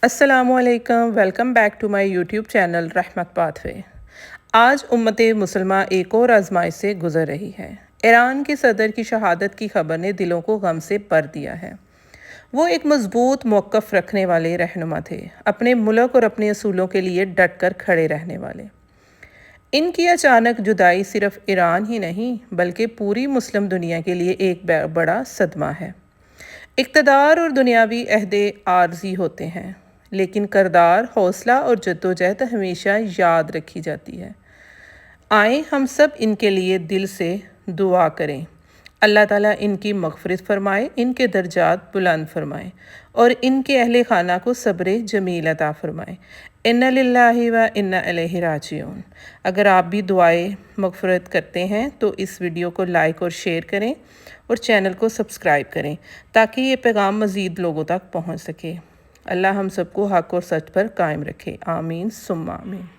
السلام علیکم، welcome back to my YouTube channel Rahmat path way. آج امت مسلمہ ایک اور آزمائش سے گزر رہی ہے۔ ایران کے صدر کی شہادت کی خبر نے دلوں کو غم سے بھر دیا ہے۔ وہ ایک مضبوط موقف رکھنے والے رہنما تھے، اپنے ملک اور اپنے اصولوں کے لیے ڈٹ کر کھڑے رہنے والے۔ ان کی اچانک جدائی صرف ایران ہی نہیں بلکہ پوری مسلم دنیا کے لیے ایک بڑا صدمہ ہے۔ اقتدار اور دنیاوی عہدے عارضی ہوتے ہیں، لیکن کردار، حوصلہ اور جدوجہد ہمیشہ یاد رکھی جاتی ہے۔ آئیں ہم سب ان کے لیے دل سے دعا کریں۔ اللہ تعالیٰ ان کی مغفرت فرمائے، ان کے درجات بلند فرمائے اور ان کے اہل خانہ کو صبر جمیل عطا فرمائے۔ انا للہ و انا الیہ راجعون۔ اگر آپ بھی دعائیں مغفرت کرتے ہیں تو اس ویڈیو کو لائک اور شیئر کریں اور چینل کو سبسکرائب کریں تاکہ یہ پیغام مزید لوگوں تک پہنچ سکے۔ اللہ ہم سب کو حق اور سچ پر قائم رکھے، آمین ثم آمین۔